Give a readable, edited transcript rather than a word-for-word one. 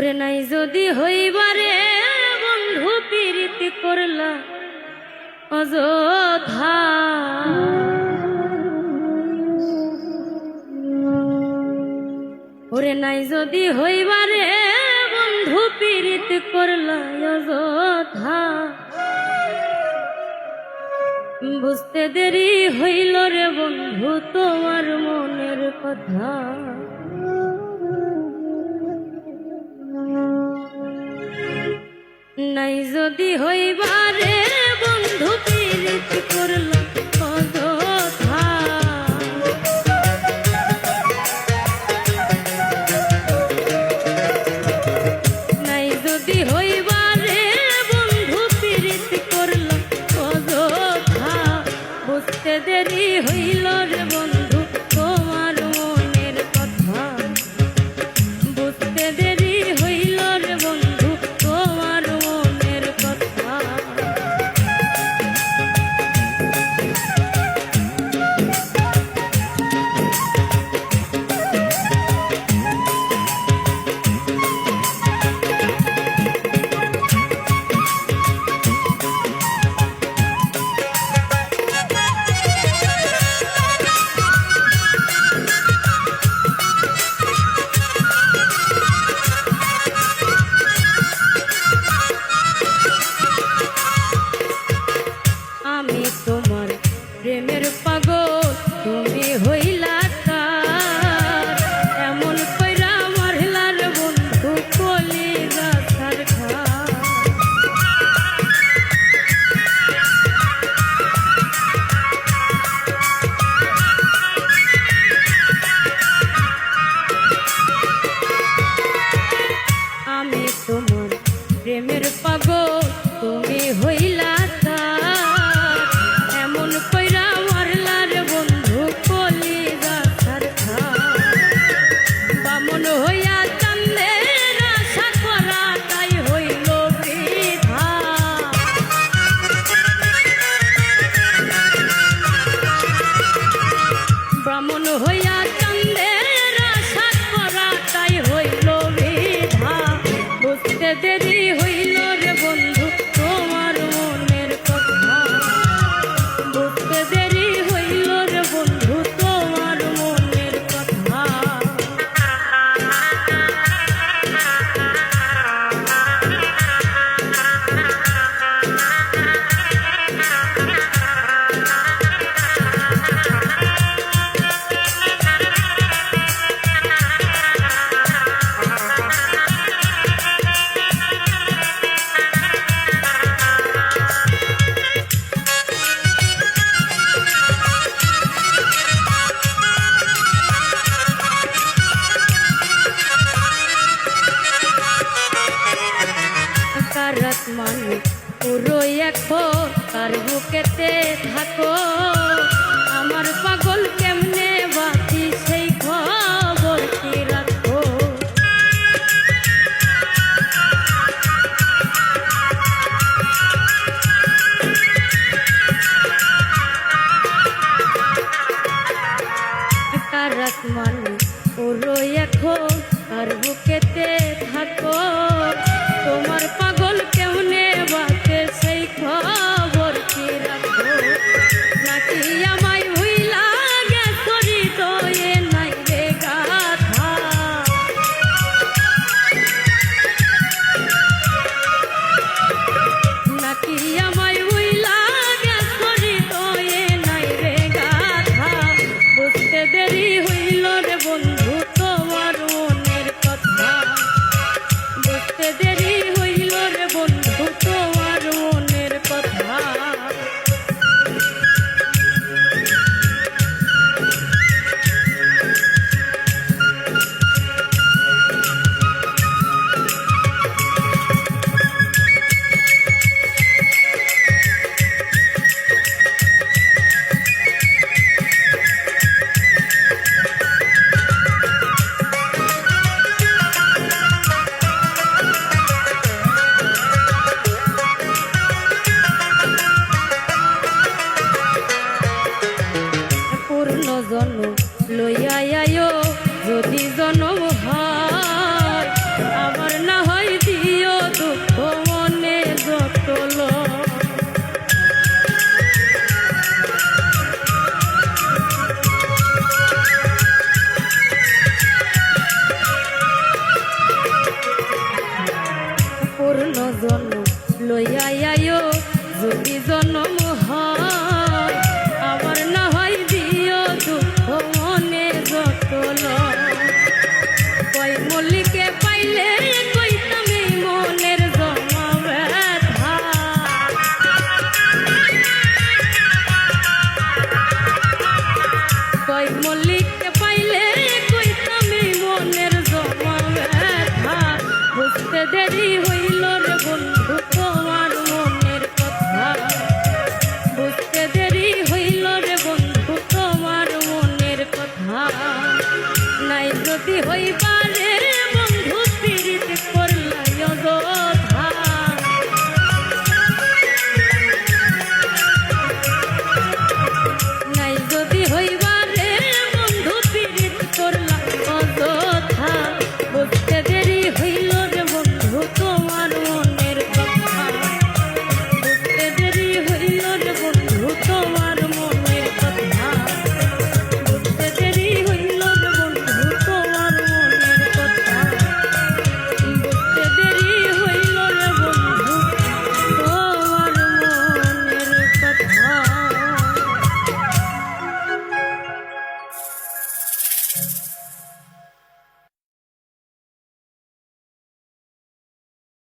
ওরে নাই যদি হইবারে বন্ধু প্রীতি করলা অযথা, ওরে নাই যদি হইবারে বন্ধু প্রীতি করলা অযথা, বুঝতে দেরি হইল রে বন্ধু তোমার মনের কথা। নাই যদি হইবারে বন্ধু প্রীতি করলা অযথা, নাই যদি হইবারে বন্ধু প্রীতি করলা অযথা, বুঝতে দেরি হইল রে বন্ধু তোমার মনের কথা, বুঝতে দেরি হইল রে বন্ধু তোমার মনের কথা। আমি তোমার প্রেমের পাগল তুমি হইলা কার, এমন কইরা মারলার বন্ধু কলিজা ছারখা। আমি তোমার প্রেমের পাগল তুমি হইলা কার, এমন কইরা মারলার বন্ধু কলিজা ছারখা। বামন হইয়া চান্দের আশা করা তাই হইল বৃথা, ব্রাহ্মণ হইয়া চান্দের আশা করা তাই হইল বৃথা, বুঝতে দেরি হইল রে বন্ধু তোমার মনের কথা, বুঝতে দেরি হইল রে বন্ধু তোমার মনের কথা। কারাত মানে পুরো এখন তার বুকেতে থাকো, আমার পাগল কেমনে বাকি সেই খবর কি রাখো। কারাত মানে পুরো এখন তার বুকেতে থাকো, তোমার পাগল কেমনে বাঁচে সেই খবর কি রাখো। নাকি আমায় ভুইলা গেছো লইয়া আইও যদি জন্ম হয় আবার না হয় দিও দুঃখ মনে যত লয়। কই মল্লিকে পাইলে কইতাম এই মনের জমা ব্যথা, কই মল্লিককে পাইলে কইতাম এই মনের জমা ব্যথা, বুঝতে দেরি